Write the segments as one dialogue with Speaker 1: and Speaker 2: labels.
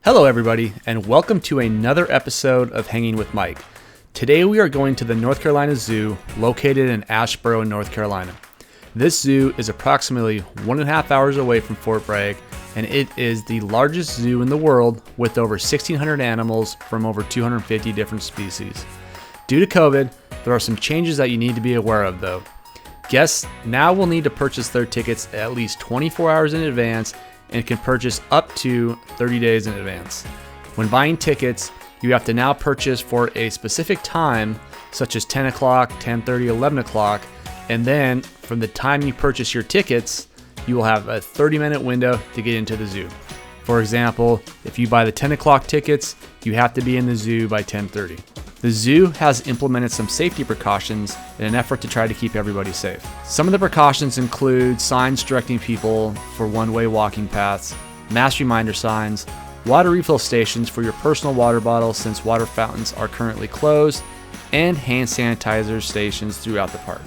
Speaker 1: Hello everybody, and welcome to another episode of Hanging with Mike. Today we are going to the North Carolina Zoo, located in Asheboro, North Carolina. This zoo is approximately 1.5 hours away from Fort Bragg, and it is the largest zoo in the world with over 1,600 animals from over 250 different species. Due to COVID, there are some changes that you need to be aware of though. Guests now will need to purchase their tickets at least 24 hours in advance and can purchase up to 30 days in advance. When buying tickets, you have to now purchase for a specific time, such as 10 o'clock, 10:30, 11 o'clock, and then from the time you purchase your tickets, you will have a 30-minute window to get into the zoo. For example, if you buy the 10 o'clock tickets, you have to be in the zoo by 10:30. The zoo has implemented some safety precautions in an effort to try to keep everybody safe. Some of the precautions include signs directing people for one-way walking paths, mask reminder signs, water refill stations for your personal water bottle since water fountains are currently closed, and hand sanitizer stations throughout the park.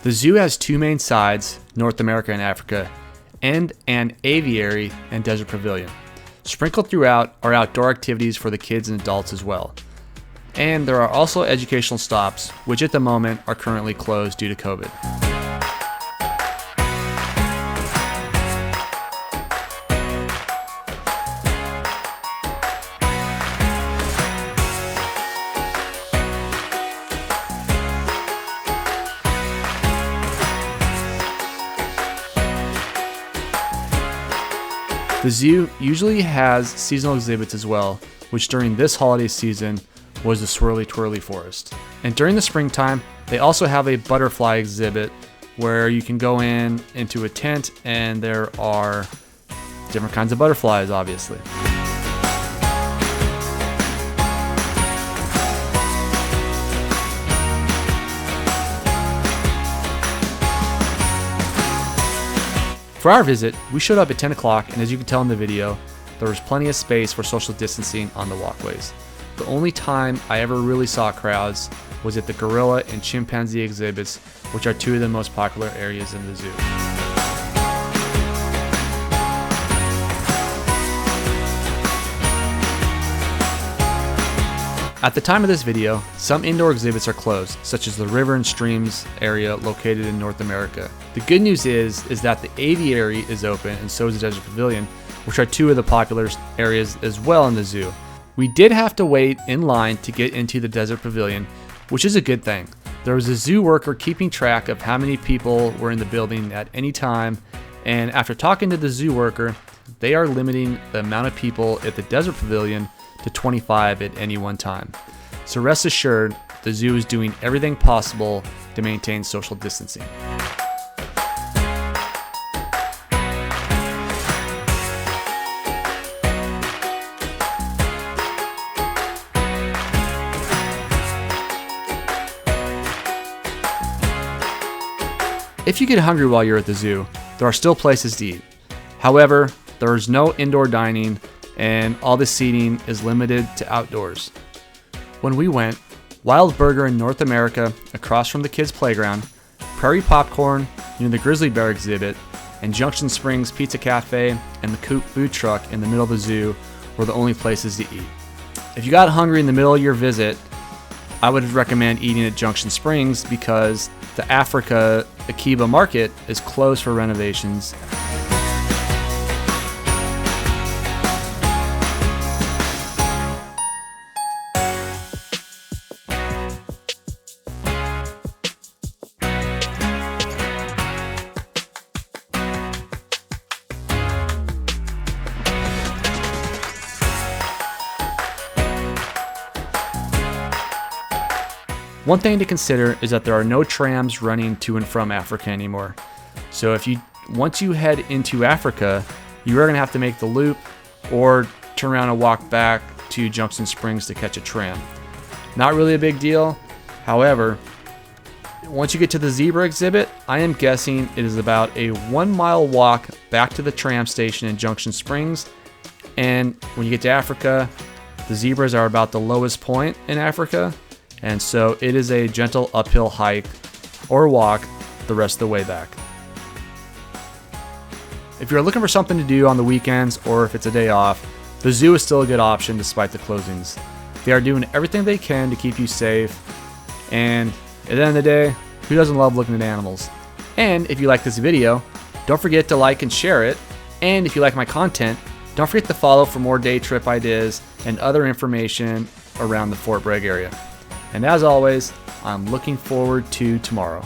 Speaker 1: The zoo has two main sides, North America and Africa, and an aviary and desert pavilion. Sprinkled throughout are outdoor activities for the kids and adults as well. And there are also educational stops, which at the moment are currently closed due to COVID. The zoo usually has seasonal exhibits as well, which during this holiday season was the Swirly Twirly Forest. And during the springtime, they also have a butterfly exhibit where you can go into a tent and there are different kinds of butterflies, obviously. For our visit, we showed up at 10 o'clock, and as you can tell in the video, there was plenty of space for social distancing on the walkways. The only time I ever really saw crowds was at the gorilla and chimpanzee exhibits, which are two of the most popular areas in the zoo. At the time of this video, some indoor exhibits are closed, such as the river and streams area located in North America. The good news is that the aviary is open and so is the desert pavilion, which are two of the popular areas as well in the zoo. We did have to wait in line to get into the desert pavilion, which is a good thing. There was a zoo worker keeping track of how many people were in the building at any time, and after talking to the zoo worker, they are limiting the amount of people at the desert pavilion to 25 at any one time. So rest assured, the zoo is doing everything possible to maintain social distancing. If you get hungry while you're at the zoo, there are still places to eat. However, there is no indoor dining and all the seating is limited to outdoors. When we went, Wild Burger in North America across from the kids' playground, Prairie Popcorn near the Grizzly Bear exhibit, and Junction Springs Pizza Cafe and the Coop food truck in the middle of the zoo were the only places to eat. If you got hungry in the middle of your visit, I would recommend eating at Junction Springs because the Africa Akiba Market is closed for renovations. One thing to consider is that there are no trams running to and from Africa anymore. So once you head into Africa, you are going to have to make the loop or turn around and walk back to Junction Springs to catch a tram. Not really a big deal. However, once you get to the zebra exhibit, I am guessing it is about a 1 mile walk back to the tram station in Junction Springs. And when you get to Africa, the zebras are about the lowest point in Africa. And so it is a gentle uphill hike or walk the rest of the way back. If you're looking for something to do on the weekends or if it's a day off, the zoo is still a good option despite the closings. They are doing everything they can to keep you safe, and at the end of the day, who doesn't love looking at animals? And if you like this video, don't forget to like and share it, and if you like my content, don't forget to follow for more day trip ideas and other information around the Fort Bragg area. And as always, I'm looking forward to tomorrow.